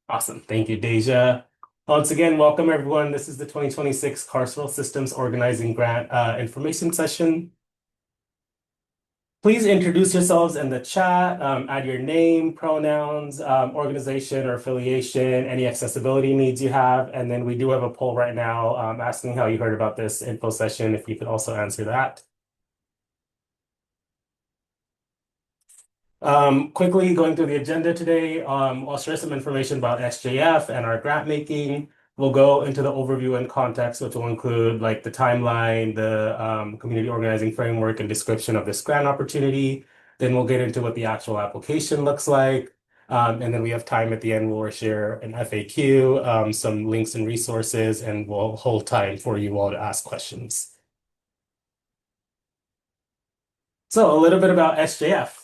Awesome. Thank you, Deja. Once again, welcome everyone. This is the 2026 Carceral Systems Organizing Grant information session. Please introduce yourselves in the chat, add your name, pronouns, organization or affiliation, any accessibility needs you have. And then we do have a poll right now asking how you heard about this info session, if you could also answer that. Quickly going through the agenda today, I'll share some information about SJF and our grant making. We'll go into the overview and context, which will include like the timeline, the community organizing framework, and description of this grant opportunity. Then we'll get into what the actual application looks like. And then we have time at the end where we'll share an FAQ, some links and resources, and we'll hold time for you all to ask questions. So a little bit about SJF.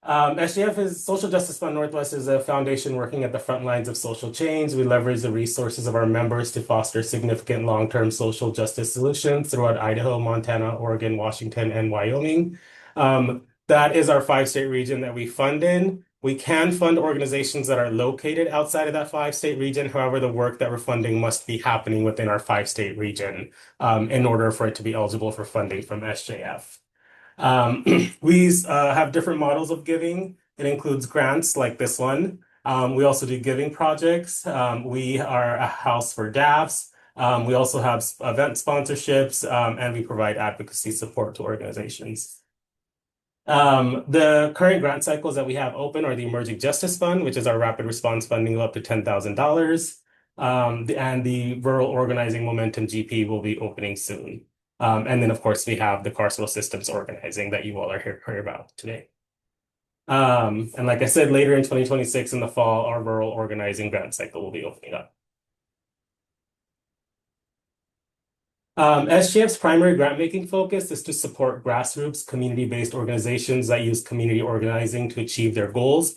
SJF is Social Justice Fund Northwest is a foundation working at the front lines of social change. We leverage the resources of our members to foster significant long-term social justice solutions throughout Idaho, Montana, Oregon, Washington, and Wyoming. That is our five-state region that we fund in. We can fund organizations that are located outside of that five-state region. However, the work that we're funding must be happening within our five-state region in order for it to be eligible for funding from SJF. Um, we have different models of giving. It includes grants like this one. We also do giving projects. We are a house for DAFs. We also have event sponsorships, and we provide advocacy support to organizations. The current grant cycles that we have open are the Emerging Justice Fund, which is our rapid response funding of up to $10,000. And the Rural Organizing Momentum GP will be opening soon. And then, of course, we have the Carceral Systems Organizing that you all are here about today. And like I said, later in 2026 in the fall, our Rural Organizing grant cycle will be opening up. SGF's primary grant-making focus is to support grassroots, community-based organizations that use community organizing to achieve their goals.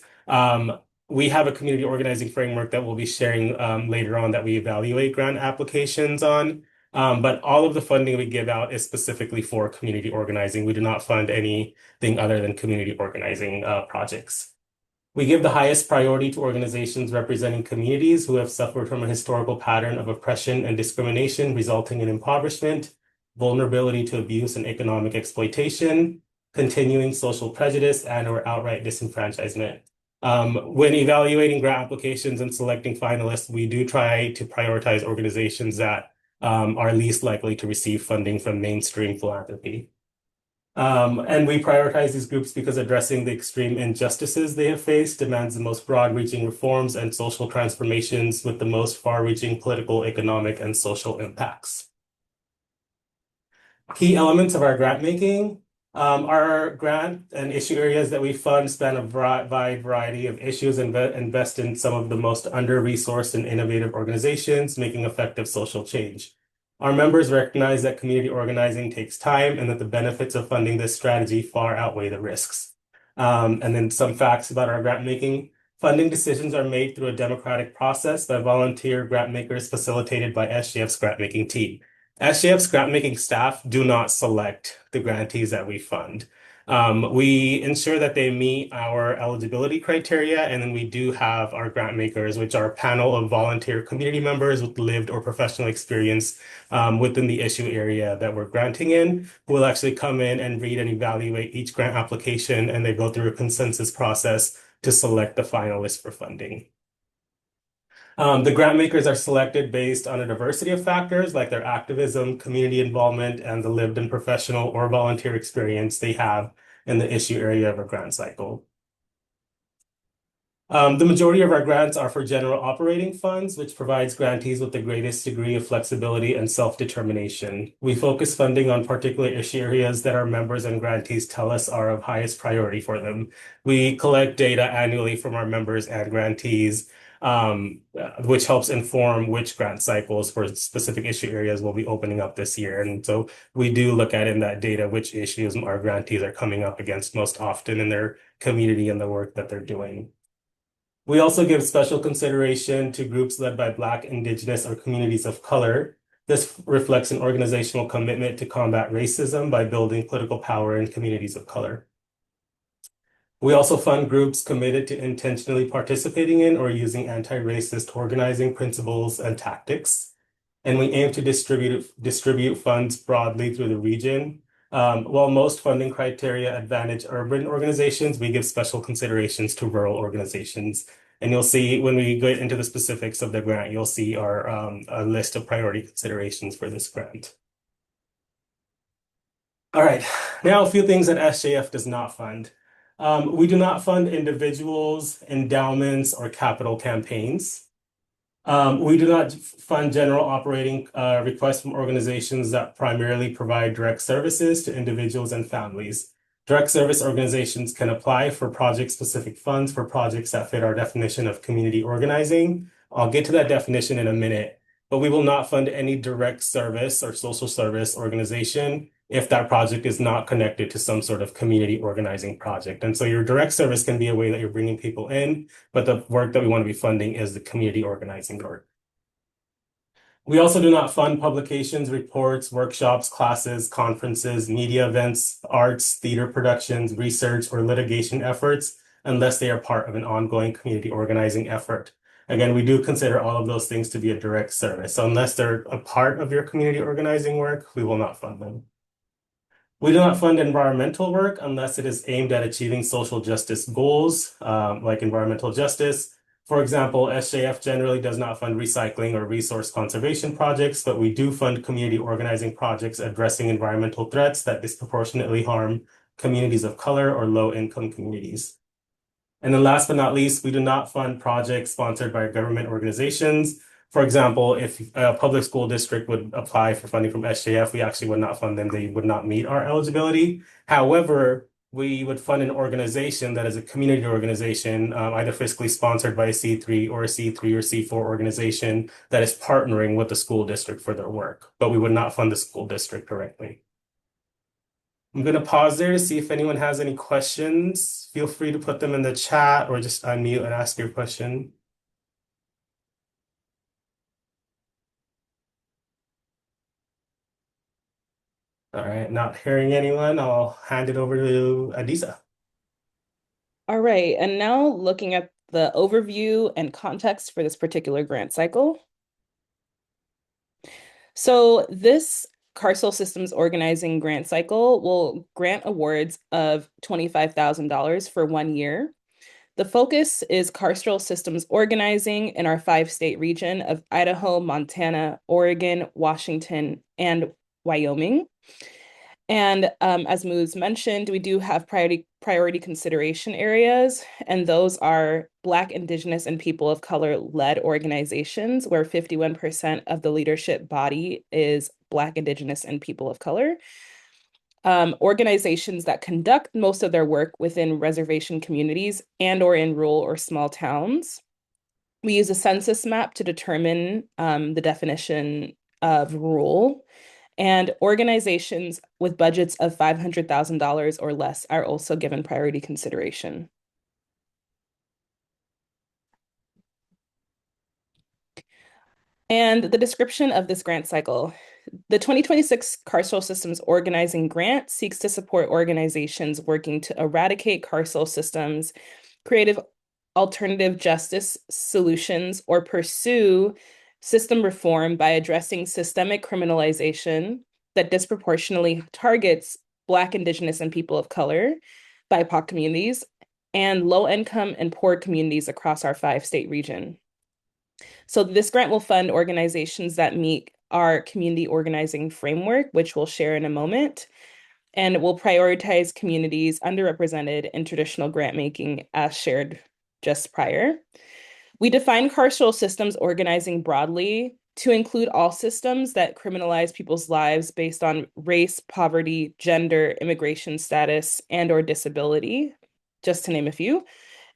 We have a community organizing framework that we'll be sharing later on that we evaluate grant applications on. But all of the funding we give out is specifically for community organizing. We do not fund anything other than community organizing projects. We give the highest priority to organizations representing communities who have suffered from a historical pattern of oppression and discrimination, resulting in impoverishment, vulnerability to abuse and economic exploitation, continuing social prejudice, and/or outright disenfranchisement. When evaluating grant applications and selecting finalists, we do try to prioritize organizations that are least likely to receive funding from mainstream philanthropy. And we prioritize these groups because addressing the extreme injustices they have faced demands the most broad-reaching reforms and social transformations with the most far-reaching political, economic, and social impacts. Key elements of our grant making. Our grant and issue areas that we fund span a wide variety of issues and invest in some of the most under-resourced and innovative organizations making effective social change. Our members recognize that community organizing takes time and that the benefits of funding this strategy far outweigh the risks. And then some facts about our grant making. Funding decisions are made through a democratic process by volunteer grant makers facilitated by SGF's grant making team. SGF's grant-making staff do not select the grantees that we fund. We ensure that they meet our eligibility criteria, and then we do have our grant makers, which are a panel of volunteer community members with lived or professional experience within the issue area that we're granting in, who will actually come in and read and evaluate each grant application, and they go through a consensus process to select the finalists for funding. The grant makers are selected based on a diversity of factors like their activism, community involvement, and the lived and professional or volunteer experience they have in the issue area of a grant cycle. The majority of our grants are for general operating funds, which provides grantees with the greatest degree of flexibility and self-determination. We focus funding on particular issue areas that our members and grantees tell us are of highest priority for them. We collect data annually from our members and grantees, which helps inform which grant cycles for specific issue areas will be opening up this year. And so we do look at in that data which issues our grantees are coming up against most often in their community and the work that they're doing. We also give special consideration to groups led by Black, Indigenous, or communities of color. This reflects an organizational commitment to combat racism by building political power in communities of color. We also fund groups committed to intentionally participating in or using anti-racist organizing principles and tactics. And we aim to distribute funds broadly through the region. While most funding criteria advantage urban organizations, we give special considerations to rural organizations. And you'll see when we get into the specifics of the grant, you'll see our a list of priority considerations for this grant. All right, now a few things that SJF does not fund. We do not fund individuals, endowments, or capital campaigns. We do not fund general operating requests from organizations that primarily provide direct services to individuals and families. Direct service organizations can apply for project-specific funds for projects that fit our definition of community organizing. I'll get to that definition in a minute, but we will not fund any direct service or social service organization if that project is not connected to some sort of community organizing project. And so your direct service can be a way that you're bringing people in, but the work that we want to be funding is the community organizing work. We also do not fund publications, reports, workshops, classes, conferences, media events, arts, theater productions, research, or litigation efforts unless they are part of an ongoing community organizing effort. Again, we do consider all of those things to be a direct service. So unless they're a part of your community organizing work, we will not fund them. We do not fund environmental work unless it is aimed at achieving social justice goals, like environmental justice. For example, SJF generally does not fund recycling or resource conservation projects, but we do fund community organizing projects addressing environmental threats that disproportionately harm communities of color or low-income communities. And then last but not least, we do not fund projects sponsored by government organizations. For example, if a public school district would apply for funding from SJF, we actually would not fund them. They would not meet our eligibility. However, we would fund an organization that is a community organization, either fiscally sponsored by a C3 or a C3 or C4 organization that is partnering with the school district for their work. But we would not fund the school district directly. I'm going to pause there to see if anyone has any questions. Feel free to put them in the chat or just unmute and ask your question. All right, not hearing anyone, I'll hand it over to Adisa. All right, and now looking at the overview and context for this particular grant cycle. So this Carceral Systems Organizing grant cycle will grant awards of $25,000 for 1 year. The focus is carceral systems organizing in our 5-state region of Idaho, Montana, Oregon, Washington, and Wyoming. And as Moose mentioned, we do have priority consideration areas, and those are Black, Indigenous, and people of color led organizations, where 51% of the leadership body is Black, Indigenous, and people of color. Organizations that conduct most of their work within reservation communities and or in rural or small towns. We use a census map to determine the definition of rural. And organizations with budgets of $500,000 or less are also given priority consideration. And the description of this grant cycle. The 2026 Carceral Systems Organizing Grant seeks to support organizations working to eradicate carceral systems, creative alternative justice solutions, or pursue system reform by addressing systemic criminalization that disproportionately targets Black, Indigenous, and people of color, BIPOC communities, and low-income and poor communities across our 5-state region. So this grant will fund organizations that meet our community organizing framework, which we'll share in a moment, and will prioritize communities underrepresented in traditional grant making as shared just prior. We define carceral systems organizing broadly to include all systems that criminalize people's lives based on race, poverty, gender, immigration status, and or disability, just to name a few.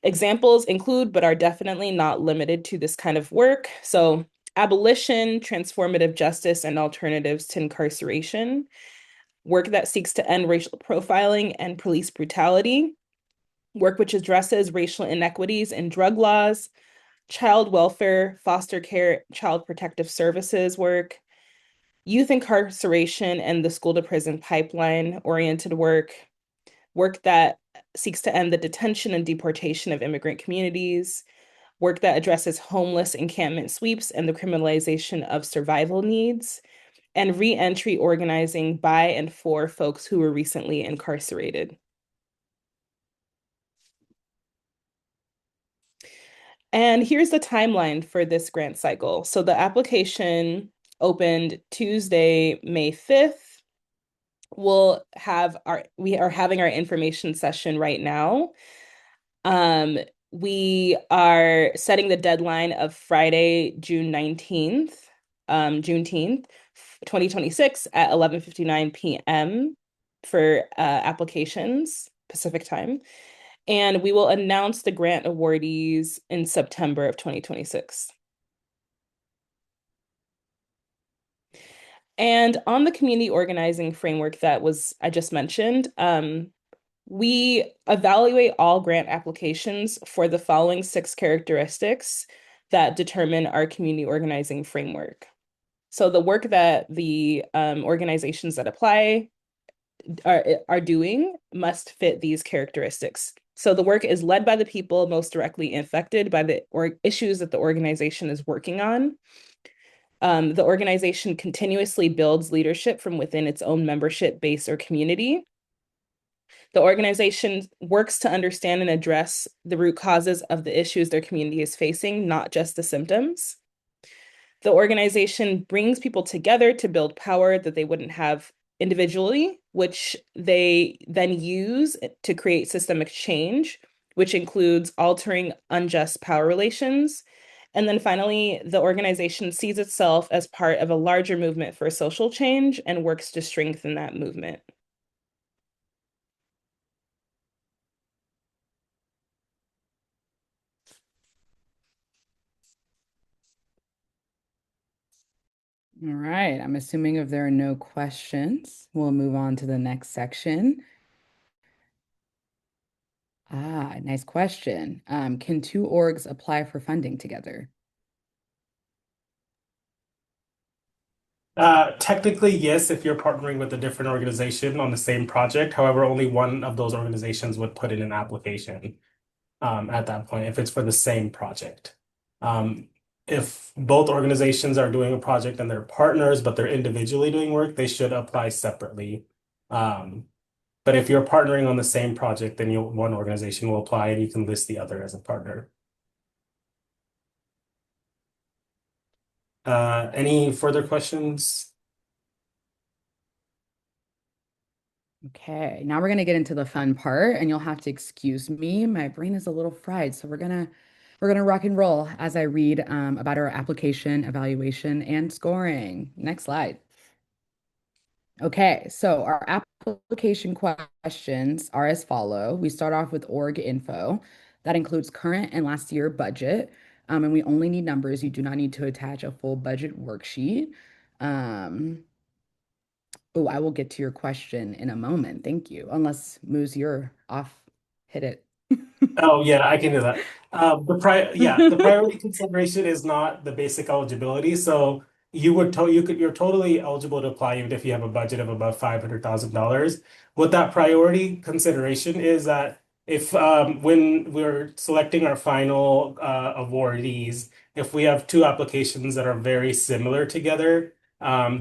Examples include, but are definitely not limited to this kind of work. So abolition, transformative justice, and alternatives to incarceration, work that seeks to end racial profiling and police brutality, work which addresses racial inequities in drug laws, child welfare, foster care, child protective services work, youth incarceration and the school to prison pipeline oriented work, work that seeks to end the detention and deportation of immigrant communities, work that addresses homeless encampment sweeps and the criminalization of survival needs, and reentry organizing by and for folks who were recently incarcerated. And here's the timeline for this grant cycle. So the application opened Tuesday, May 5th. We are having our information session right now. Um, we are setting the deadline of Friday, June 19th, Juneteenth, 2026 at 11:59 p.m. for applications, Pacific time. And we will announce the grant awardees in September of 2026. And on the community organizing framework that was I just mentioned, we evaluate all grant applications for the following 6 characteristics that determine our community organizing framework. So the work that the organizations that apply are doing must fit these characteristics. So the work is led by the people most directly affected by the issues that the organization is working on. The organization continuously builds leadership from within its own membership base or community. The organization works to understand and address the root causes of the issues their community is facing, not just the symptoms. The organization brings people together to build power that they wouldn't have individually, which they then use to create systemic change, which includes altering unjust power relations. And then finally, the organization sees itself as part of a larger movement for social change and works to strengthen that movement. All right. I'm assuming if there are no questions, we'll move on to the next section. Nice question. Can two orgs apply for funding together? Technically, yes, if you're partnering with a different organization on the same project. However, only one of those organizations would put in an application at that point if it's for the same project. Um, if both organizations are doing a project and they're partners, but they're individually doing work, they should apply separately. Um, but if you're partnering on the same project, then one organization will apply and you can list the other as a partner. Any further questions? Okay, now we're gonna get into the fun part, and you'll have to excuse me. My brain is a little fried, so we're gonna rock and roll as I read about our application, evaluation, and scoring. Next slide. Okay, so our application questions are as follow. We start off with org info. That includes current and last year budget. And we only need numbers. You do not need to attach a full budget worksheet. Um, oh, I will get to your question in a moment. Thank you. Unless Moose, you're off. Hit it. Oh yeah, I can do that. The priority consideration is not the basic eligibility. So you're totally eligible to apply even if you have a budget of above $500,000. What that priority consideration is that if when we're selecting our final awardees, if we have two applications that are very similar together,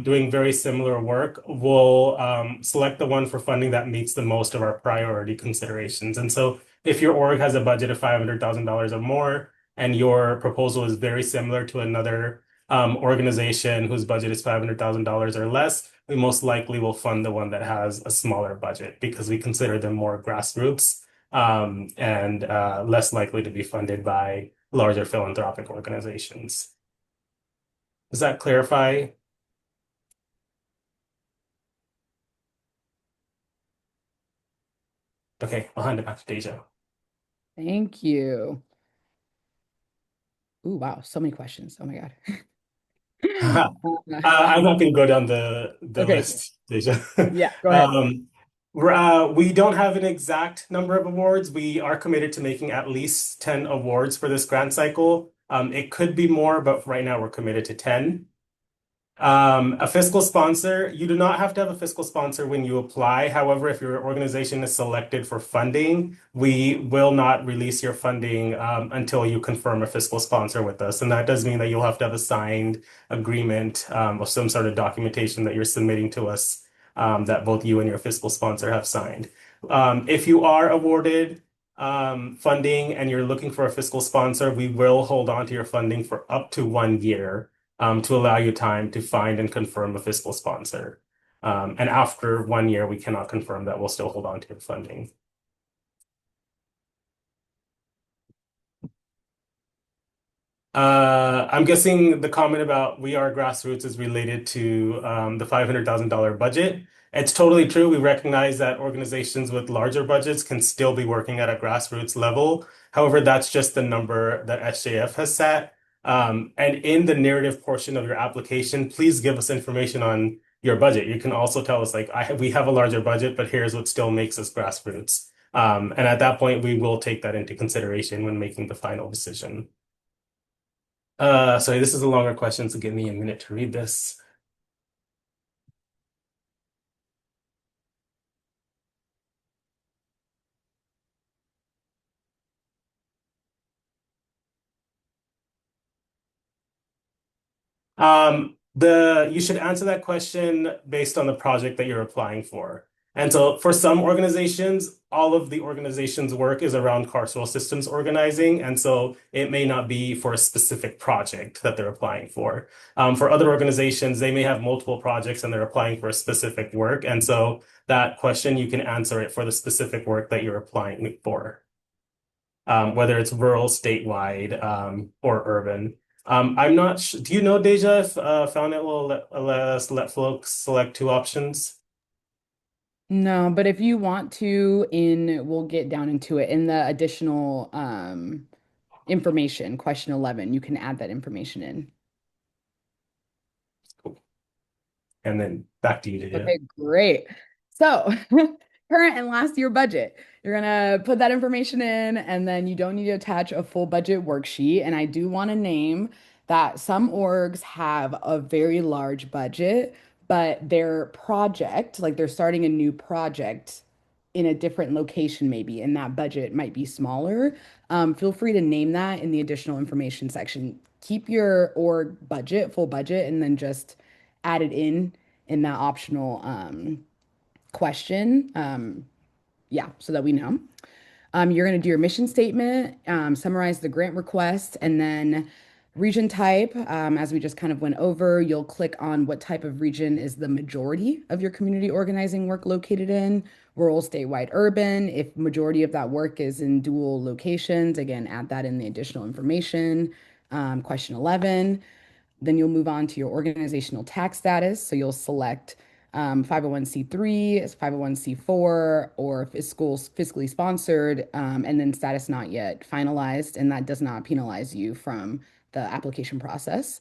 doing very similar work, we'll select the one for funding that meets the most of our priority considerations. And so if your org has a budget of $500,000 or more, and your proposal is very similar to another organization whose budget is $500,000 or less, we most likely will fund the one that has a smaller budget because we consider them more grassroots and less likely to be funded by larger philanthropic organizations. Does that clarify? Okay, I'll hand it back to Deja. Thank you. Ooh, wow, so many questions. Oh my God. I'm not going to go down the Okay, cool. list, Deja. Yeah, go ahead. We don't have an exact number of awards. We are committed to making at least 10 awards for this grant cycle. It could be more, but right now we're committed to 10. A fiscal sponsor, you do not have to have a fiscal sponsor when you apply. However, if your organization is selected for funding, we will not release your funding until you confirm a fiscal sponsor with us. And that does mean that you'll have to have a signed agreement or some sort of documentation that you're submitting to us that both you and your fiscal sponsor have signed. If you are awarded funding and you're looking for a fiscal sponsor, we will hold on to your funding for up to 1 year to allow you time to find and confirm a fiscal sponsor. And after 1 year, we cannot confirm that we'll still hold on to your funding. I'm guessing the comment about we are grassroots is related to the $500,000 budget. It's totally true. We recognize that organizations with larger budgets can still be working at a grassroots level. However, that's just the number that SJF has set. And in the narrative portion of your application, please give us information on your budget. You can also tell us, like, we have a larger budget, but here's what still makes us grassroots. And at that point, we will take that into consideration when making the final decision. Sorry, this is a longer question, so give me a minute to read this. You should answer that question based on the project that you're applying for. And so for some organizations, all of the organization's work is around carceral systems organizing. And so it may not be for a specific project that they're applying for. For other organizations, they may have multiple projects and they're applying for a specific work. And so that question, you can answer it for the specific work that you're applying for, whether it's rural, statewide, or urban. I'm not sure. Do you know, Deja, if FoundNet will let us let folks select two options? No, but if you want to, we'll get down into it in the additional information, question 11, you can add that information in. Cool. And then back to you, Deja. Okay, great. So, current and last year budget. You're gonna put that information in, and then you don't need to attach a full budget worksheet. And I do want to name that some orgs have a very large budget, but their project, like they're starting a new project in a different location, maybe, and that budget might be smaller. Feel free to name that in the additional information section. Keep your org budget, full budget, and then just add it in that optional question. Yeah, so that we know. You're going to do your mission statement, summarize the grant request, and then region type. As we just kind of went over, you'll click on what type of region is the majority of your community organizing work located in, rural, statewide, urban. If majority of that work is in dual locations, again, add that in the additional information. Question 11. Then you'll move on to your organizational tax status. So you'll select 501(c)(3), 501(c)(4), or fiscally sponsored, and then status not yet finalized. And that does not penalize you from the application process.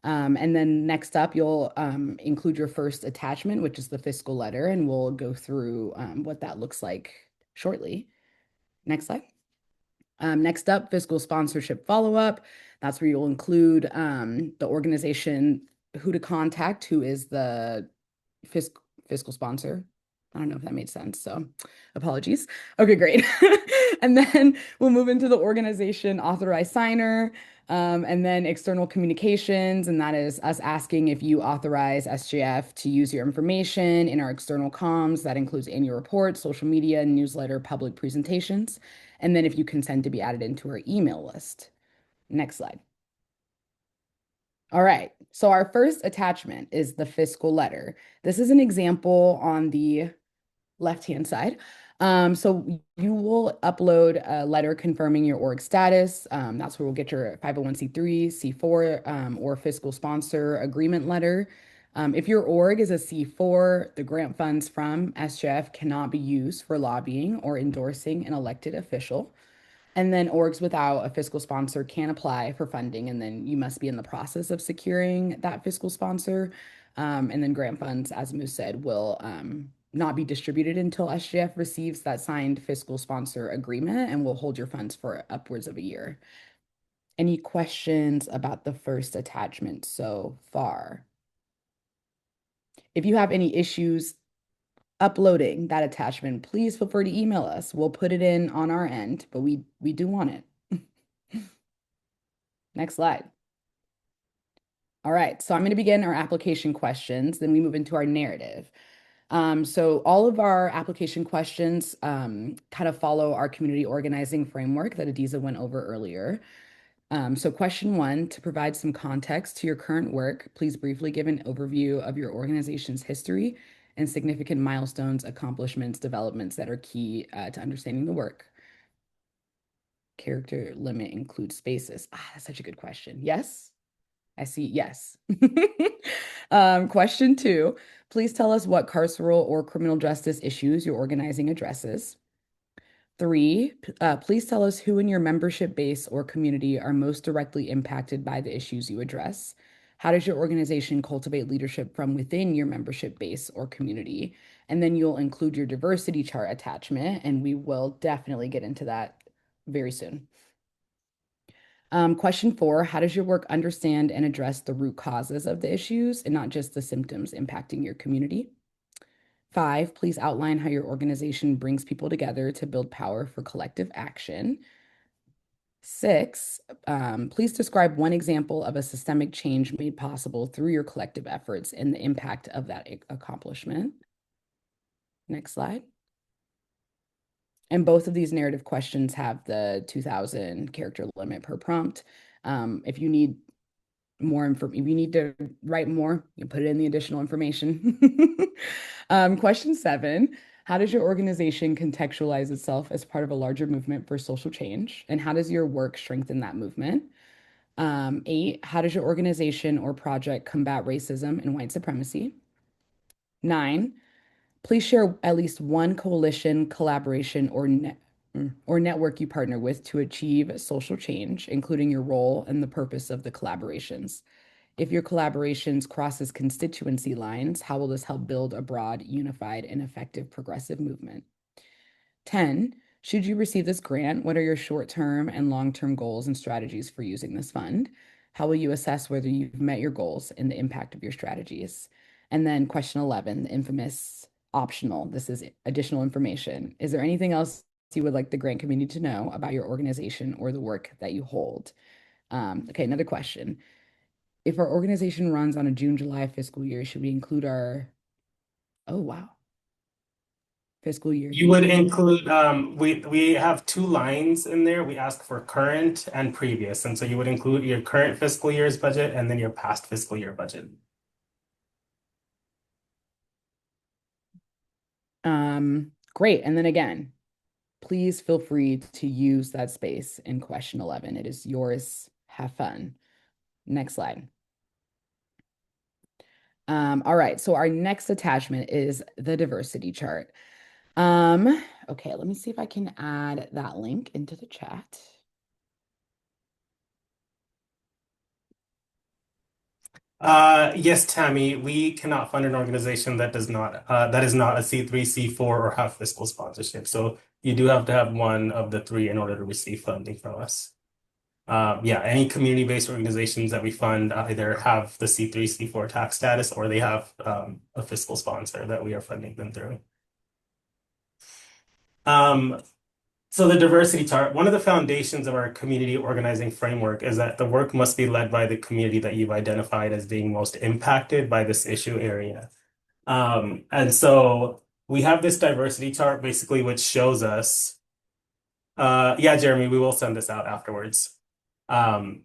And then next up, you'll include your first attachment, which is the fiscal letter, and we'll go through what that looks like shortly. Next slide. Next up, fiscal sponsorship follow-up. That's where you'll include the organization, who to contact, who is the fiscal sponsor. I don't know if that made sense, so apologies. Okay, great. And then we'll move into the organization authorized signer, and then external communications, and that is us asking if you authorize SJF to use your information in our external comms. That includes annual reports, social media, newsletter, public presentations, and then if you consent to be added into our email list. Next slide. All right, so our first attachment is the fiscal letter. This is an example on the left-hand side. So you will upload a letter confirming your org status. That's where we'll get your 501(c)(3), C4, or fiscal sponsor agreement letter. If your org is a C4, the grant funds from SJF cannot be used for lobbying or endorsing an elected official. And then orgs without a fiscal sponsor can apply for funding, and then you must be in the process of securing that fiscal sponsor. And then grant funds, as Moose said, will not be distributed until SJF receives that signed fiscal sponsor agreement, and will hold your funds for upwards of a year. Any questions about the first attachment so far? If you have any issues uploading that attachment, please feel free to email us. We'll put it in on our end, but we do want it. Next slide. All right, so I'm going to begin our application questions, then we move into our narrative. So all of our application questions kind of follow our community organizing framework that Adiza went over earlier. So question one, to provide some context to your current work, please briefly give an overview of your organization's history and significant milestones, accomplishments, developments that are key to understanding the work. Character limit includes spaces. That's such a good question. Yes? I see. Yes. Question two, please tell us what carceral or criminal justice issues your organizing addresses. Three, please tell us who in your membership base or community are most directly impacted by the issues you address. How does your organization cultivate leadership from within your membership base or community? And then you'll include your diversity chart attachment, and we will definitely get into that very soon. Question four, how does your work understand and address the root causes of the issues and not just the symptoms impacting your community? Five, please outline how your organization brings people together to build power for collective action. Six, please describe one example of a systemic change made possible through your collective efforts and the impact of that accomplishment. Next slide. And both of these narrative questions have the 2,000 character limit per prompt. If you need more info, if you need to write more, you put it in the additional information. Question seven, how does your organization contextualize itself as part of a larger movement for social change? And how does your work strengthen that movement? Eight, how does your organization or project combat racism and white supremacy? Nine, please share at least one coalition, collaboration, or network you partner with to achieve social change, including your role and the purpose of the collaborations. If your collaborations crosses constituency lines, how will this help build a broad, unified, and effective progressive movement? 10, should you receive this grant, what are your short-term and long-term goals and strategies for using this fund? How will you assess whether you've met your goals and the impact of your strategies? And then question 11, the infamous optional. This is additional information. Is there anything else you would like the grant community to know about your organization or the work that you hold? Okay, another question. If our organization runs on a June, July fiscal year, should we include our, oh, wow, fiscal year? You would include, we have two lines in there. We ask for current and previous. And so you would include your current fiscal year's budget and then your past fiscal year budget. Great. And then again, please feel free to use that space in question 11. It is yours. Have fun. Next slide. All right, so our next attachment is the diversity chart. Okay, let me see if I can add that link into the chat. Yes, Tammy, we cannot fund an organization that does not that is not a C3, C4, or have fiscal sponsorship. So you do have to have one of the three in order to receive funding from us. Yeah, any community-based organizations that we fund either have the C3, C4 tax status or they have a fiscal sponsor that we are funding them through. So the diversity chart, one of the foundations of our community organizing framework is that the work must be led by the community that you've identified as being most impacted by this issue area. And so we have this diversity chart basically, which shows us, yeah, Jeremy, we will send this out afterwards. So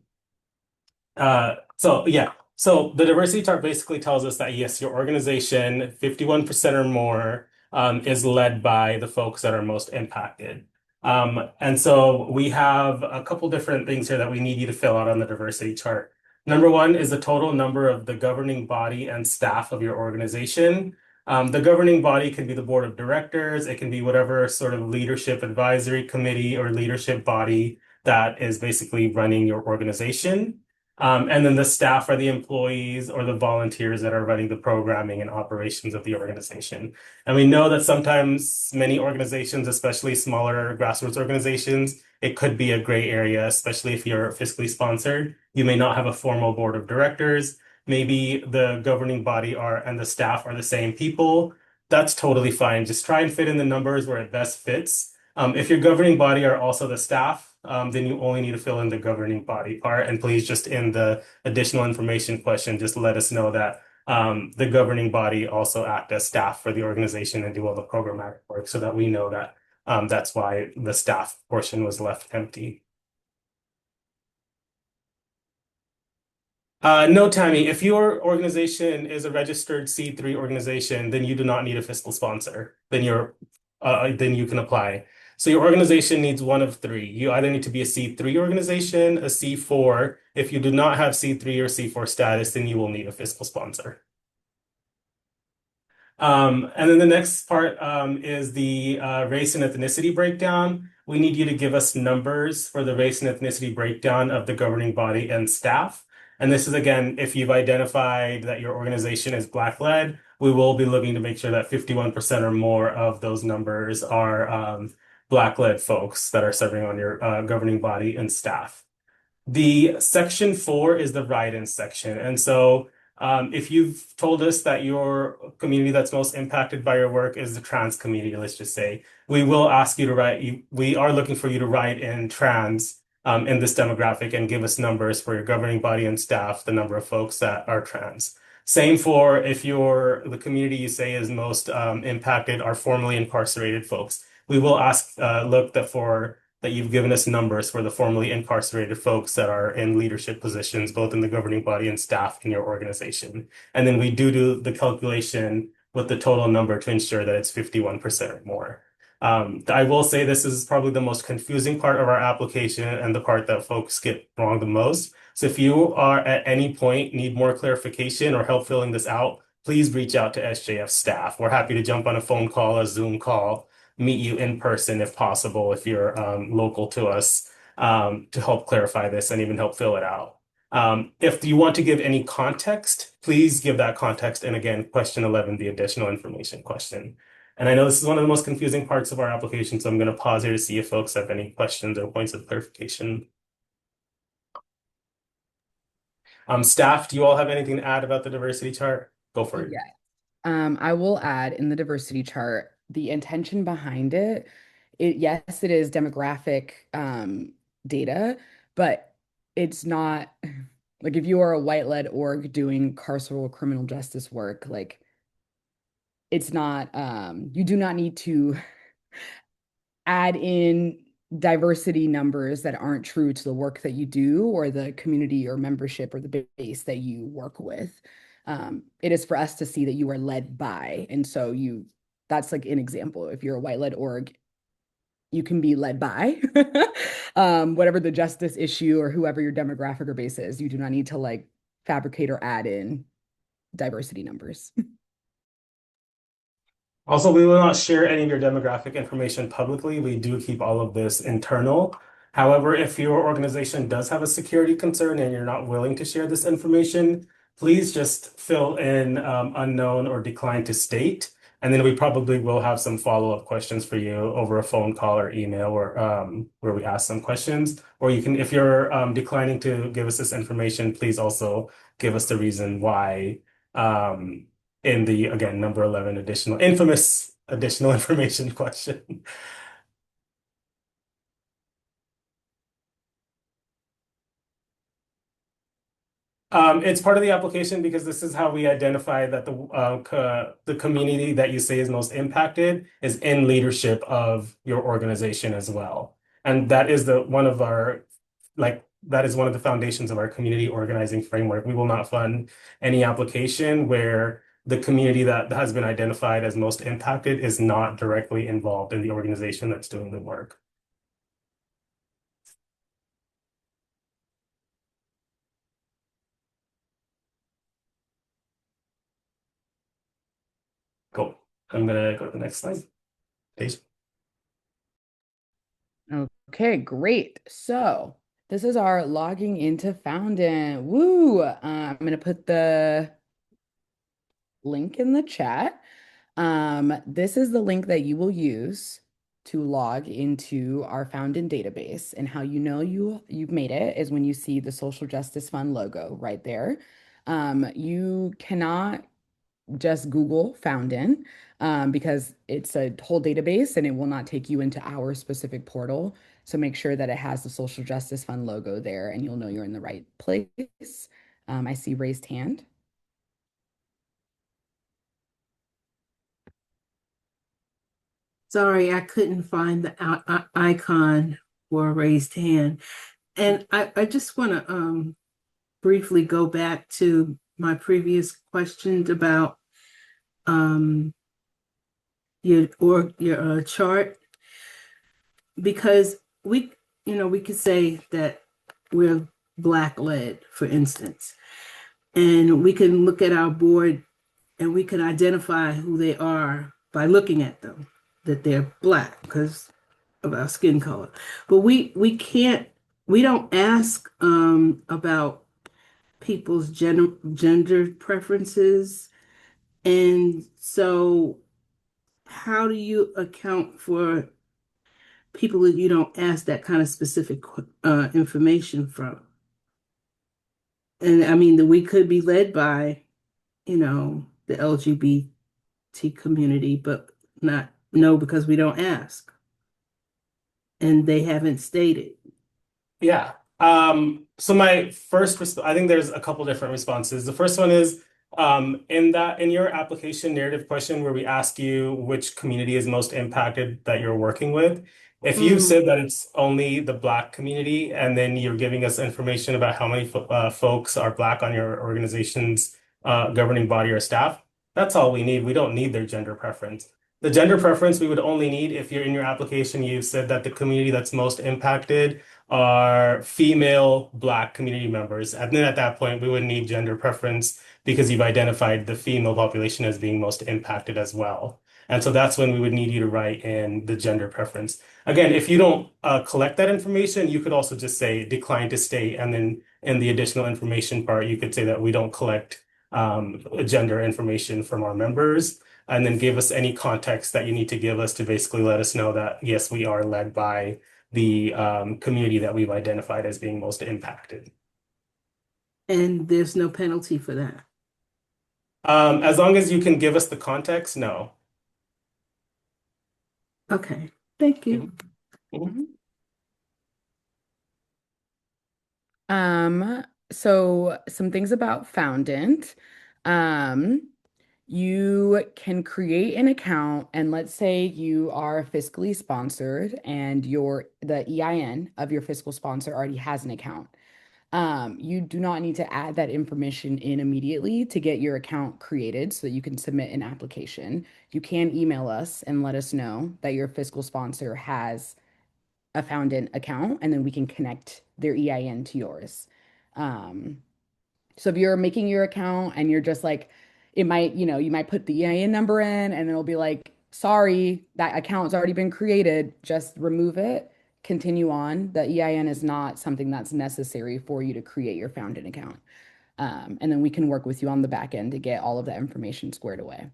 the diversity chart basically tells us that yes, your organization, 51% or more, is led by the folks that are most impacted. And so we have a couple different things here that we need you to fill out on the diversity chart. Number one is the total number of the governing body and staff of your organization. The governing body can be the board of directors. It can be whatever sort of leadership advisory committee or leadership body that is basically running your organization. And then the staff are the employees or the volunteers that are running the programming and operations of the organization. And we know that sometimes many organizations, especially smaller grassroots organizations, it could be a gray area, especially if you're fiscally sponsored. You may not have a formal board of directors. maybe the governing body are and the staff are the same people, that's totally fine. Just try and fit in the numbers where it best fits. If your governing body are also the staff, then you only need to fill in the governing body part. And please just in the additional information question, just let us know that the governing body also act as staff for the organization and do all the programmatic work so that we know that that's why the staff portion was left empty. No, Tammy, if your organization is a registered C3 organization, then you do not need a fiscal sponsor. Then you can apply. So your organization needs one of three. You either need to be a C3 organization, a C4. If you do not have C3 or C4 status, then you will need a fiscal sponsor. And then the next part is the race and ethnicity breakdown. We need you to give us numbers for the race and ethnicity breakdown of the governing body and staff. And this is again, if you've identified that your organization is Black-led, we will be looking to make sure that 51% or more of those numbers are Black-led folks that are serving on your governing body and staff. The section 4 is the write-in section. And so if you've told us that your community that's most impacted by your work is the trans community, let's just say, we will ask you to we are looking for you to write in trans in this demographic and give us numbers for your governing body and staff, the number of folks that are trans. Same for if the community you say is most impacted are formerly incarcerated folks. We will look that you've given us numbers for the formerly incarcerated folks that are in leadership positions, both in the governing body and staff in your organization. And then we do the calculation with the total number to ensure that it's 51% or more. I will say this is probably the most confusing part of our application and the part that folks get wrong the most. So if you are at any point need more clarification or help filling this out, please reach out to SJF staff. We're happy to jump on a phone call, a Zoom call, meet you in person if possible, if you're local to us, to help clarify this and even help fill it out. If you want to give any context, please give that context. And again, question 11, the additional information question. And I know this is one of the most confusing parts of our application, so I'm going to pause here to see if folks have any questions or points of clarification. Staff, do you all have anything to add about the diversity chart? Go for it. Yeah. I will add in the diversity chart the intention behind it. Yes, it is demographic data, but it's not like if you are a white-led org doing carceral criminal justice work, like it's not you do not need to add in diversity numbers that aren't true to the work that you do or the community or membership or the base that you work with. It is for us to see that you are led by. And so that's like an example. If you're a white led org, you can be led by whatever the justice issue or whoever your demographic or base is. You do not need to like fabricate or add in diversity numbers. Also, we will not share any of your demographic information publicly. We do keep all of this internal. However, if your organization does have a security concern and you're not willing to share this information, please just fill in unknown or decline to state. And then we probably will have some follow-up questions for you over a phone call or email where we ask some questions. Or you can, if you're declining to give us this information, please also give us the reason why. In the, again, number 11 infamous additional information question. It's part of the application because this is how we identify that the community that you say is most impacted is in leadership of your organization as well. And that is one of the foundations of our community organizing framework. We will not fund any application where the community that has been identified as most impacted is not directly involved in the organization that's doing the work. Cool. I'm gonna go to the next slide. Please. Okay, great. So this is our logging into Fountain. Woo! I'm gonna put the link in the chat. This is the link that you will use to log into our Fountain database. And how you know you've made it is when you see the Social Justice Fund logo right there. You cannot just Google Fountain because it's a whole database and it will not take you into our specific portal. So make sure that it has the Social Justice Fund logo there and you'll know you're in the right place. I see raised hand. Sorry, I couldn't find the icon for a raised hand. And I just want to briefly go back to my previous questions about um, your chart because we could say that we're Black led, for instance, and we can look at our board and we can identify who they are by looking at them, that they're Black because of our skin color. But we don't ask about people's gender preferences. And so how do you account for people that you don't ask that kind of specific information from? And I mean, that we could be led by, the LGBT community, but not no, because we don't ask and they haven't stated. Yeah. So my I think there's a couple different responses. The first one is in your application narrative question where we ask you which community is most impacted that you're working with. If you Mm. said that it's only the Black community, and then you're giving us information about how many folks are Black on your organization's governing body or staff, that's all we need. We don't need their gender preference. The gender preference we would only need if you're in your application, you said that the community that's most impacted are female Black community members. And then at that point, we would need gender preference because you've identified the female population as being most impacted as well. And so that's when we would need you to write in the gender preference. Again, if you don't collect that information, you could also just say decline to state. And then in the additional information part, you could say that we don't collect gender information from our members. And then give us any context that you need to give us to basically let us know that, yes, we are led by the community that we've identified as being most impacted. And there's no penalty for that. As long as you can give us the context, no. Okay, thank you. Mhm. Mhm. So some things about Foundant. Um, you can create an account, and let's say you are fiscally sponsored and the EIN of your fiscal sponsor already has an account. You do not need to add that information in immediately to get your account created so that you can submit an application. You can email us and let us know that your fiscal sponsor has a Foundant account, and then we can connect their EIN to yours. Um, so if you're making your account and you're just like, it might, you might put the EIN number in and it'll be like, sorry, that account's already been created. Just remove it, continue on. The EIN is not something that's necessary for you to create your Foundant account. And then we can work with you on the back end to get all of that information squared away.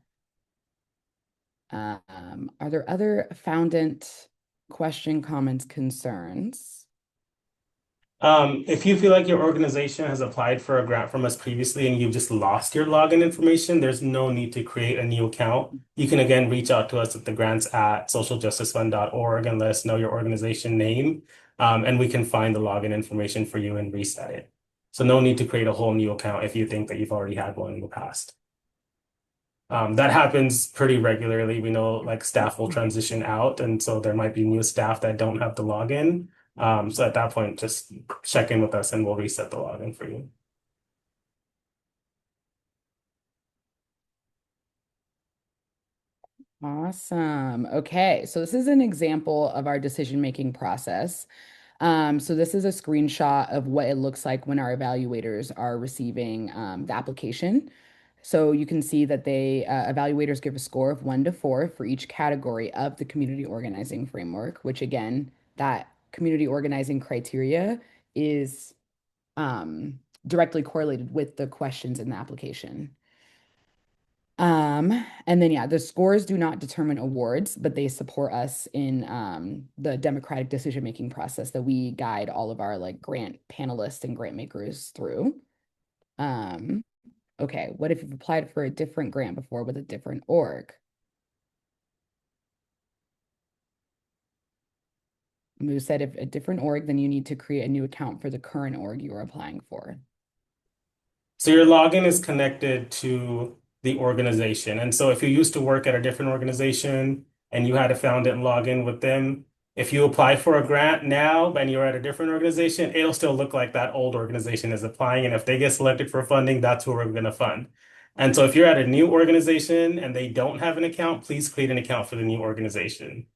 Are there other Foundant comments, concerns? If you feel like your organization has applied for a grant from us previously and you've just lost your login information, there's no need to create a new account. You can again reach out to us at the grants@socialjusticefund.org and let us know your organization name, and we can find the login information for you and reset it. So no need to create a whole new account if you think that you've already had one in the past. That happens pretty regularly. We know like staff will transition out, and so there might be new staff that don't have the login. So at that point, just check in with us and we'll reset the login for you. Awesome. Okay, so this is an example of our decision-making process. So this is a screenshot of what it looks like when our evaluators are receiving the application. So you can see that evaluators give a score of 1 to 4 for each category of the community organizing framework, which again, that community organizing criteria is directly correlated with the questions in the application. And then yeah, the scores do not determine awards, but they support us in the democratic decision-making process that we guide all of our like grant panelists and grant makers through. Um, Okay, what if you've applied for a different grant before with a different org? Moo said if a different org, then you need to create a new account for the current org you are applying for. So your login is connected to the organization. And so if you used to work at a different organization and you had a found it and log in with them, if you apply for a grant now and you're at a different organization, it'll still look like that old organization is applying. And if they get selected for funding, that's who we're going to fund. And so if you're at a new organization and they don't have an account, please create an account for the new organization.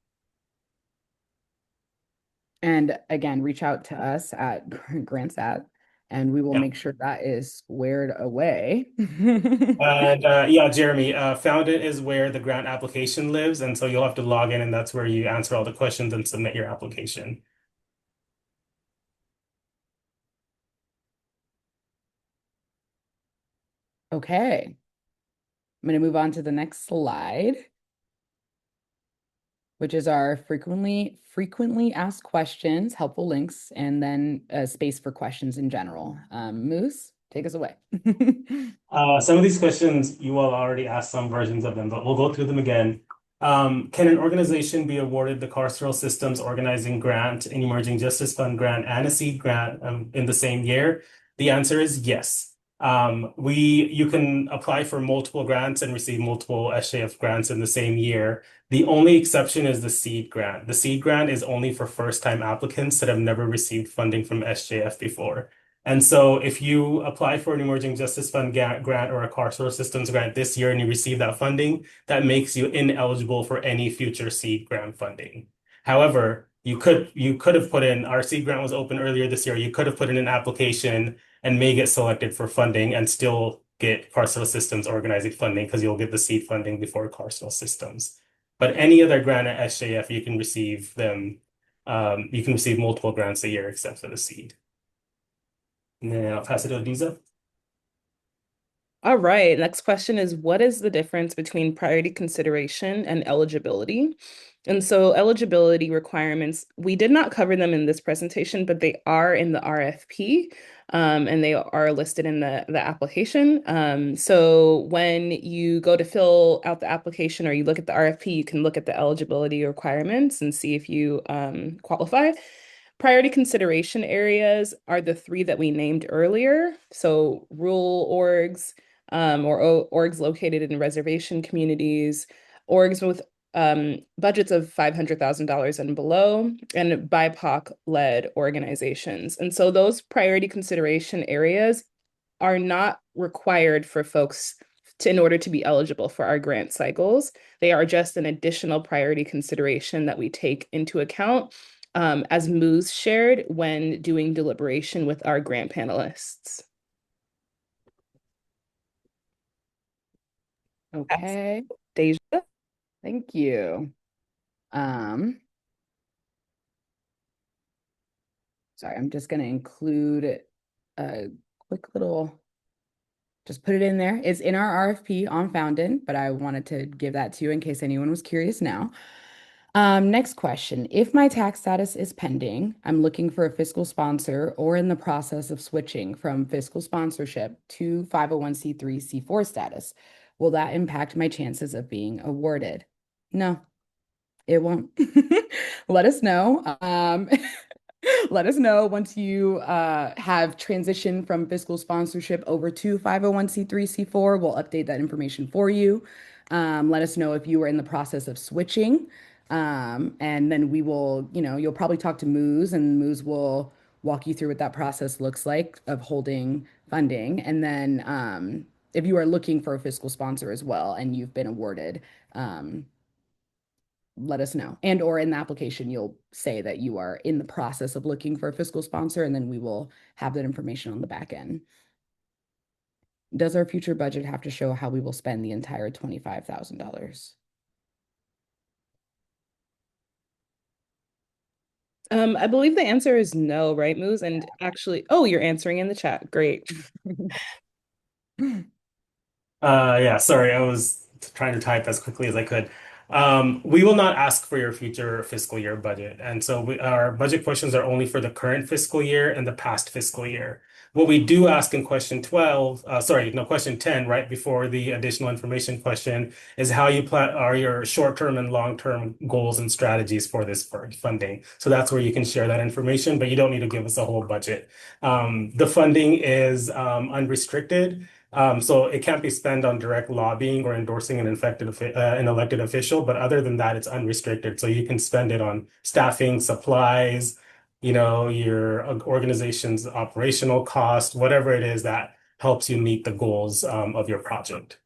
And again, reach out to us at GrantsAt, and we will Yeah. make sure that is squared away. And yeah, Jeremy, found it is where the grant application lives. And so you'll have to log in and that's where you answer all the questions and submit your application. Okay. I'm going to move on to the next slide, which is our frequently asked questions, helpful links, and then a space for questions in general. Moose, take us away. Some of these questions, you all already asked some versions of them, but we'll go through them again. Can an organization be awarded the Carceral Systems Organizing Grant, an Emerging Justice Fund grant, and a seed grant in the same year? The answer is yes. You can apply for multiple grants and receive multiple SJF grants in the same year. The only exception is the seed grant. The seed grant is only for first-time applicants that have never received funding from SJF before. And so if you apply for an Emerging Justice Fund grant or a Carceral Systems grant this year and you receive that funding, that makes you ineligible for any future seed grant funding. However, you could have put in, our seed grant was open earlier this year. You could have put in an application and may get selected for funding and still get Carceral Systems organizing funding because you'll get the seed funding before Carceral Systems. But any other grant at SJF, you can receive them. You can receive multiple grants a year except for the seed. And then I'll pass it to Adiza. All right. Next question is, what is the difference between priority consideration and eligibility? And so eligibility requirements, we did not cover them in this presentation, but they are in the RFP, and they are listed in the application. So when you go to fill out the application or you look at the RFP, you can look at the eligibility requirements and see if you qualify. Priority consideration areas are the three that we named earlier. So rural orgs, or orgs located in reservation communities, orgs with budgets of $500,000 and below, and BIPOC-led organizations. And so those priority consideration areas are not required for folks in order to be eligible for our grant cycles. They are just an additional priority consideration that we take into account, as Moose shared when doing deliberation with our grant panelists. Okay, Deja? thank you. Sorry, I'm just going to include a quick little, just put it in there. It's in our RFP on Founded, but I wanted to give that to you in case anyone was curious now. Next question. If my tax status is pending, I'm looking for a fiscal sponsor or in the process of switching from fiscal sponsorship to 501c3 C4 status, will that impact my chances of being awarded? No, it won't. Let us know. Let us know once you have transitioned from fiscal sponsorship over to 501c3 C4. We'll update that information for you. Let us know if you are in the process of switching. And then we will, you'll probably talk to Moose, and Moose will walk you through what that process looks like of holding funding. And then if you are looking for a fiscal sponsor as well and you've been awarded, let us know. And or in the application, you'll say that you are in the process of looking for a fiscal sponsor, and then we will have that information on the back end. Does our future budget have to show how we will spend the entire $25,000? I believe the answer is no, right, Moose? And actually, oh, you're answering in the chat. Great. Yeah, sorry, I was trying to type as quickly as I could. We will not ask for your future fiscal year budget. And so our budget questions are only for the current fiscal year and the past fiscal year. What we do ask in question 12, sorry, no, question 10, right before the additional information question, is how you plan are your short-term and long-term goals and strategies for this funding. So that's where you can share that information, but you don't need to give us a whole budget. The funding is unrestricted. So it can't be spent on direct lobbying or endorsing an elected official, but other than that, it's unrestricted. So you can spend it on staffing, supplies, your organization's operational cost, whatever it is that helps you meet the goals of your project.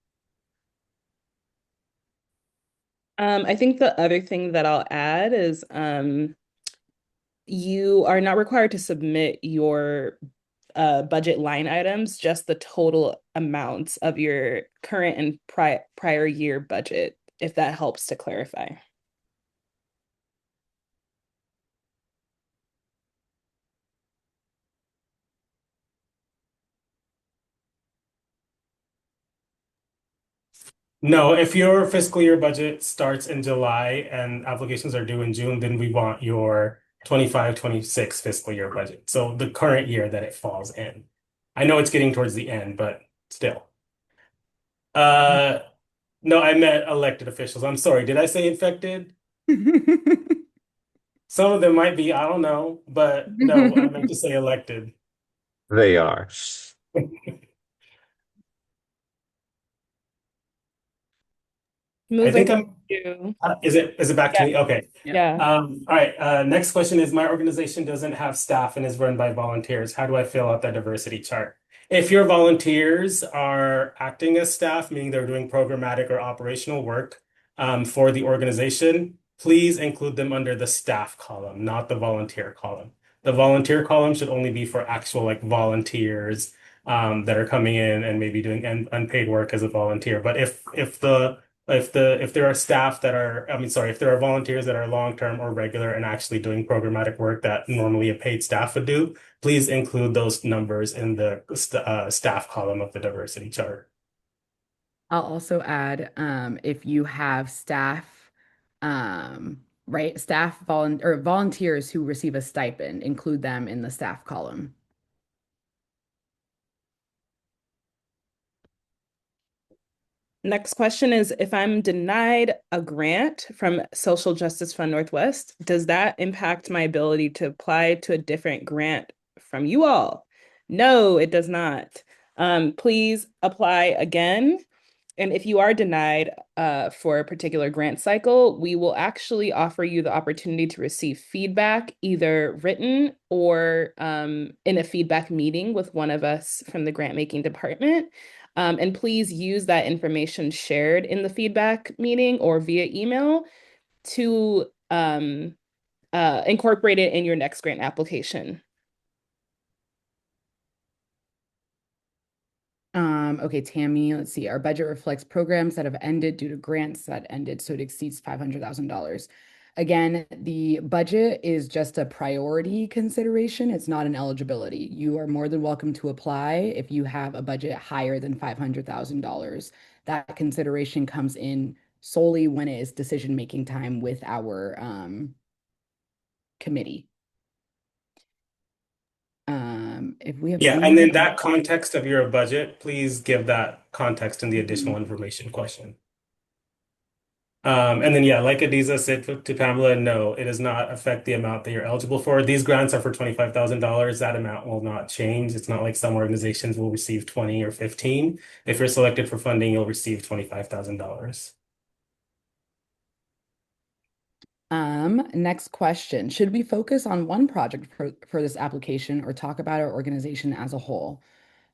I think the other thing that I'll add is you are not required to submit your budget line items, just the total amounts of your current and prior year budget, if that helps to clarify. No, if your fiscal year budget starts in July and applications are due in June, then we want your 25-26 fiscal year budget. So the current year that it falls in. I know it's getting towards the end, but still. Uh, no, I meant elected officials. I'm sorry. Did I say infected? Some of them might be, I don't know, but no, I meant to say elected. They are. I think Moving I'm, to, is it back to yeah, me? Okay. yeah. All right. Next question is, my organization doesn't have staff and is run by volunteers. How do I fill out that diversity chart? If your volunteers are acting as staff, meaning they're doing programmatic or operational work for the organization, please include them under the staff column, not the volunteer column. The volunteer column should only be for actual like volunteers that are coming in and maybe doing unpaid work as a volunteer. But if there are staff that are, I mean, sorry, if there are volunteers that are long-term or regular and actually doing programmatic work that normally a paid staff would do, please include those numbers in the staff column of the diversity chart. I'll also add, if you have staff, right, or volunteers who receive a stipend, include them in the staff column. Next question is, if I'm denied a grant from Social Justice Fund Northwest, does that impact my ability to apply to a different grant from you all? No, it does not. Please apply again. And if you are denied for a particular grant cycle, we will actually offer you the opportunity to receive feedback, either written or in a feedback meeting with one of us from the grant making department. And please use that information shared in the feedback meeting or via email to incorporate it in your next grant application. Okay, Tammy, let's see. Our budget reflects programs that have ended due to grants that ended, so it exceeds $500,000. Again, the budget is just a priority consideration. It's not an eligibility. You are more than welcome to apply if you have a budget higher than $500,000. That consideration comes in solely when it is decision-making time with our committee. If we have Yeah, any and more then that context of your budget, please give that context in the additional Mhm. information question. And then, yeah, like Adiza said to Pamela, no, it does not affect the amount that you're eligible for. These grants are for $25,000. That amount will not change. It's not like some organizations will receive 20 or 15. If you're selected for funding, you'll receive $25,000. Next question. Should we focus on one project for this application or talk about our organization as a whole?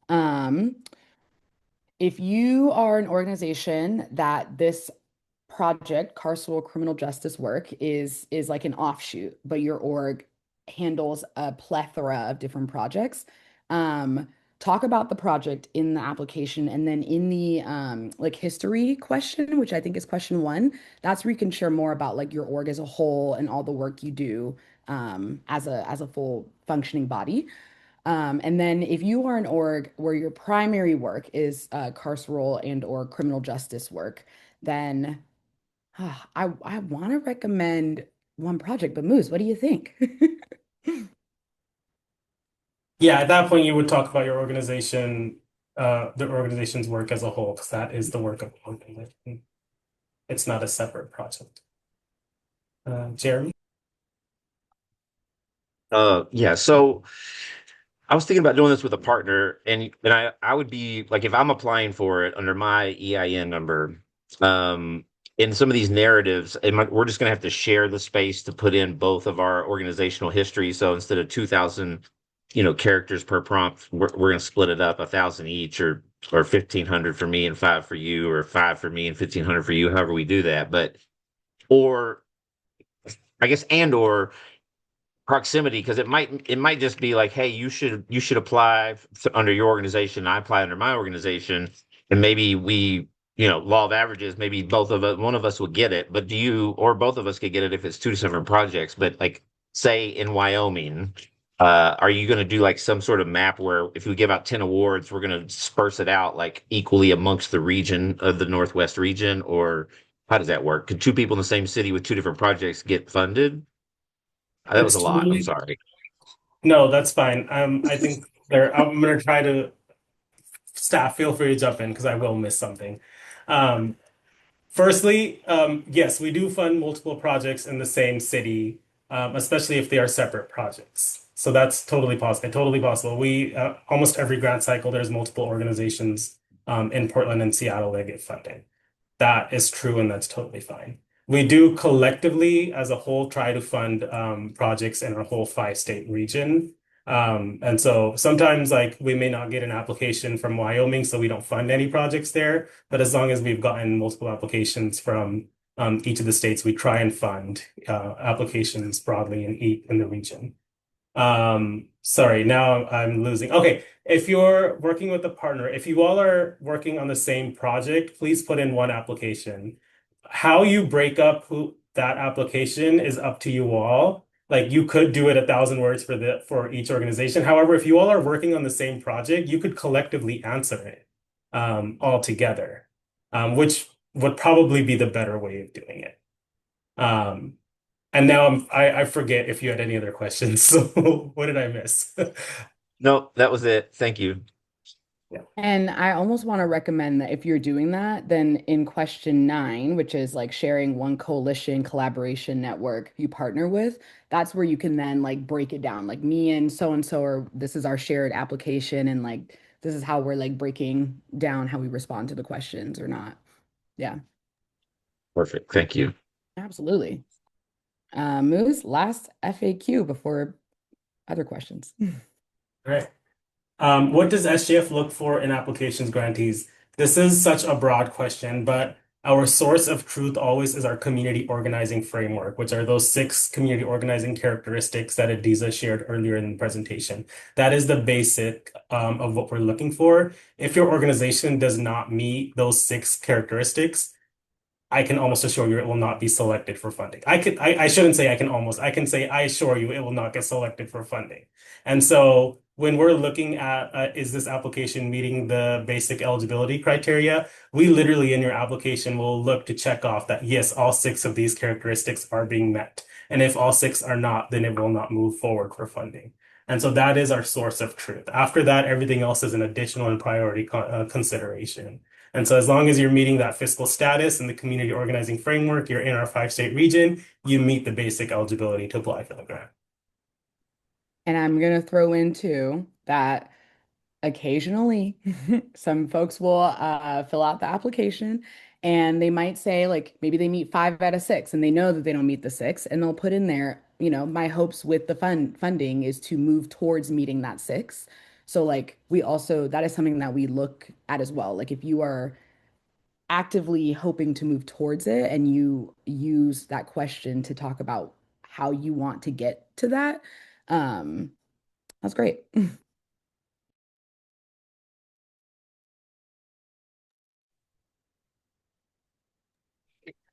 Um, if you are an organization that this project, Carceral Criminal Justice Work, is like an offshoot, but your org handles a plethora of different projects. Talk about the project in the application, and then in the like history question, which I think is question one, that's where you can share more about like your org as a whole and all the work you do as a full functioning body. And then if you are an org where your primary work is carceral and or criminal justice work, then I want to recommend one project, but Moose, what do you think? Yeah, at that point, you would talk about your organization, the organization's work as a whole, because that is the work of the organization. It's not a separate project. Jeremy? Yeah, so I was thinking about doing this with a partner, and I would be like if I'm applying for it under my EIN number, um, in some of these narratives, we're just gonna have to share the space to put in both of our organizational history. So instead of 2,000, characters per prompt, we're gonna split it up 1,000 each, or 1,500 for me and five for you, or five for me and 1,500 for you. However we do that, but or I guess or proximity, because it might just be like, hey, you should apply under your organization, I apply under my organization, and maybe we, law of averages, maybe both of us, one of us would get it, but do you, or both of us could get it if it's two different projects. But like, say in Wyoming, are you going to do like some sort of map where if we give out 10 awards, we're going to disperse it out like equally amongst the region of the Northwest region, or how does that work? Could two people in the same city with two different projects get funded? That was It's a lot. I'm totally, sorry. no, that's fine. I think I'm gonna try to staff, feel free to jump in because I will miss something. Um, Firstly, yes, we do fund multiple projects in the same city, especially if they are separate projects. So that's totally possible. Totally possible. We almost every grant cycle, there's multiple organizations in Portland and Seattle that get funding. That is true, and that's totally fine. We do collectively, as a whole, try to fund projects in our whole five-state region. And so sometimes, like, we may not get an application from Wyoming, so we don't fund any projects there. But as long as we've gotten multiple applications from each of the states, we try and fund applications broadly in the region. Sorry, now I'm losing. Okay, if you're working with a partner, if you all are working on the same project, please put in one application. How you break up that application is up to you all. Like you could do it 1,000 words for each organization. However, if you all are working on the same project, you could collectively answer it all together, which would probably be the better way of doing it. Um, and now I forget if you had any other questions. So what did I miss? No, that was it. Thank you. Yeah. And I almost want to recommend that if you're doing that, then in question 9, which is like sharing one coalition collaboration network you partner with, that's where you can then like break it down. Like me and so, or this is our shared application, and like this is how we're like breaking down how we respond to the questions or not. Yeah, Perfect. Thank you. absolutely. Moose, last FAQ before other questions. All right. What does SJF look for in applications grantees? This is such a broad question, but our source of truth always is our community organizing framework, which are those 6 community organizing characteristics that Adiza shared earlier in the presentation. That is the basic of what we're looking for. If your organization does not meet those 6 characteristics, I can almost assure you it will not be selected for funding. I shouldn't say I can almost, I can say I assure you it will not get selected for funding. And so when we're looking at is this application meeting the basic eligibility criteria, we literally in your application will look to check off that yes, all 6 of these characteristics are being met. And if all 6 are not, then it will not move forward for funding. And so that is our source of truth. After that, everything else is an additional and priority consideration. And so as long as you're meeting that fiscal status and the community organizing framework, you're in our 5-state region, you meet the basic eligibility to apply for the grant. And I'm going to throw into that occasionally some folks will fill out the application and they might say like maybe they meet 5 out of 6 and they know that they don't meet the 6 and they'll put in there, my hopes with the funding is to move towards meeting that 6. So like we also that is something that we look at as well. Like if you are actively hoping to move towards it and you use that question to talk about how you want to get to that, that's great.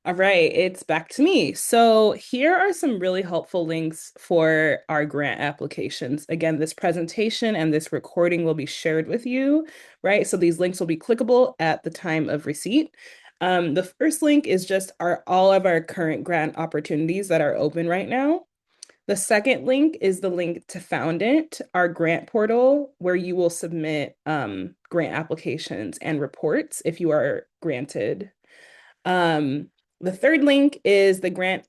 All right, it's back to me. So here are some really helpful links for our grant applications. Again, this presentation and this recording will be shared with you, right? So these links will be clickable at the time of receipt. The first link is just all of our current grant opportunities that are open right now. The second link is the link to Foundant, our grant portal, where you will submit grant applications and reports if you are granted. The third link is the grant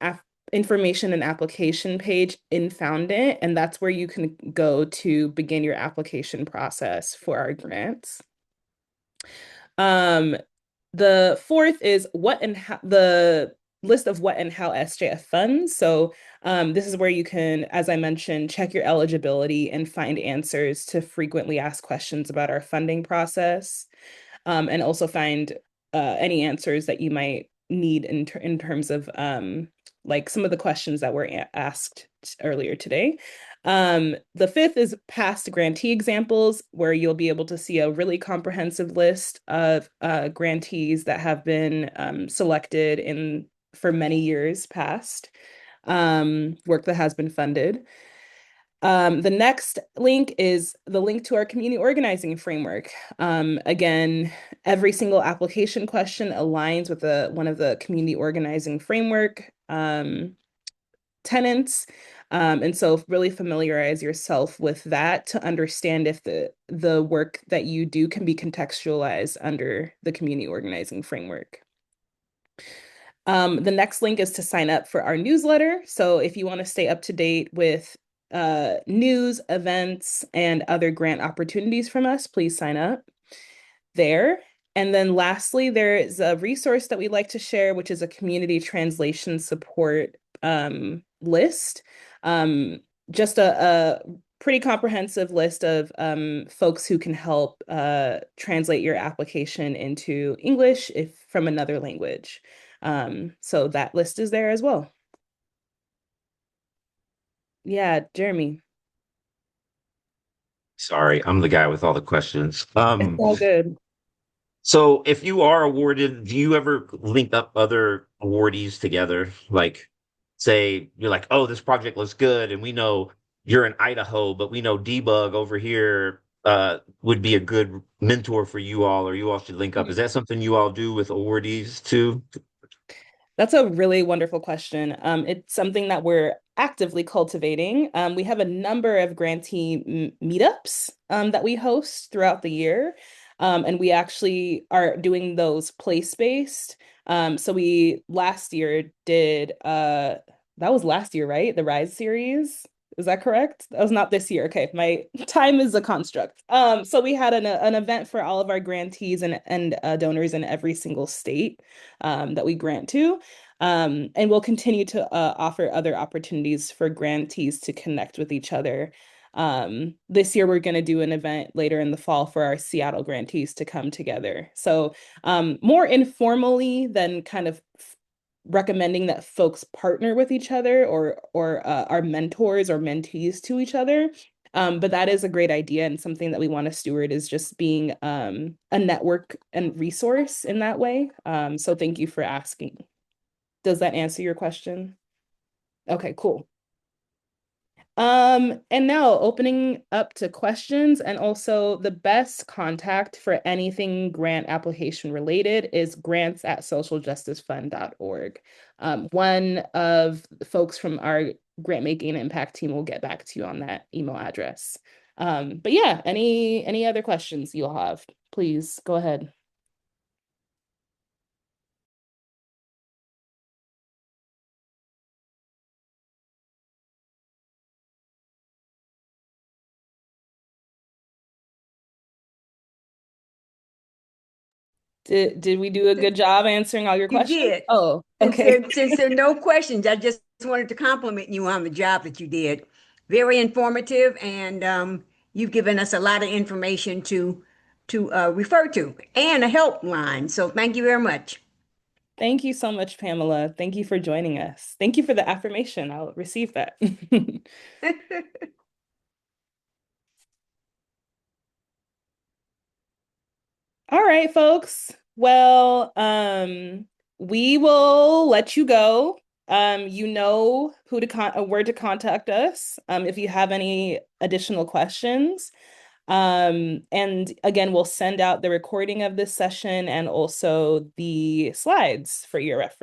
information and application page in Foundant, and that's where you can go to begin your application process for our grants. The fourth is what and how the list of what and how SJF funds. So this is where you can, as I mentioned, check your eligibility and find answers to frequently asked questions about our funding process, and also find any answers that you might need in terms of like some of the questions that were asked earlier today. The fifth is past grantee examples, where you'll be able to see a really comprehensive list of grantees that have been selected for many years past, work that has been funded. The next link is the link to our community organizing framework. Again, every single application question aligns with one of the community organizing framework tenets. And so really familiarize yourself with that to understand if the work that you do can be contextualized under the community organizing framework. The next link is to sign up for our newsletter. So if you want to stay up to date with news, events, and other grant opportunities from us, please sign up there. And then lastly, there is a resource that we'd like to share, which is a community translation support list. Just a pretty comprehensive list of folks who can help translate your application into English if from another language. So that list is there as well. Yeah, Jeremy. Sorry, I'm the guy with all the questions. It's all good. So if you are awarded, do you ever link up other awardees together? Like, say you're like, oh, this project looks good, and we know you're in Idaho, but we know Debug over here would be a good mentor for you all, or you all should link up. Is that something you all do with awardees too? That's a really wonderful question. It's something that we're actively cultivating. We have a number of grantee meetups that we host throughout the year. And we actually are doing those place-based. So we last year did, that was last year, right? The Rise series. Is that correct? That was not this year. Okay, my time is a construct. So we had an event for all of our grantees and donors in every single state that we grant to. And we'll continue to offer other opportunities for grantees to connect with each other. This year, we're going to do an event later in the fall for our Seattle grantees to come together. So more informally than kind of recommending that folks partner with each other or are mentors or mentees to each other. But that is a great idea, and something that we want to steward is just being a network and resource in that way. So thank you for asking. Does that answer your question? Okay, cool. And now opening up to questions, and also the best contact for anything grant application related is grants@socialjusticefund.org. One of the folks from our grant making and impact team will get back to you on that email address. But yeah, any other questions you'll have, please go ahead. Did we do a good job answering all your You questions? did. Oh, okay. Since there are no questions, I just wanted to compliment you on the job that you did. Very informative, and you've given us a lot of information to refer to and a helpline. So thank you very much. Thank you so much, Pamela. Thank you for joining us. Thank you for the affirmation. I'll receive that. All right, folks. Well, we will let you go. You know who to where to contact us if you have any additional questions. And again, we'll send out the recording of this session and also the slides for your reference.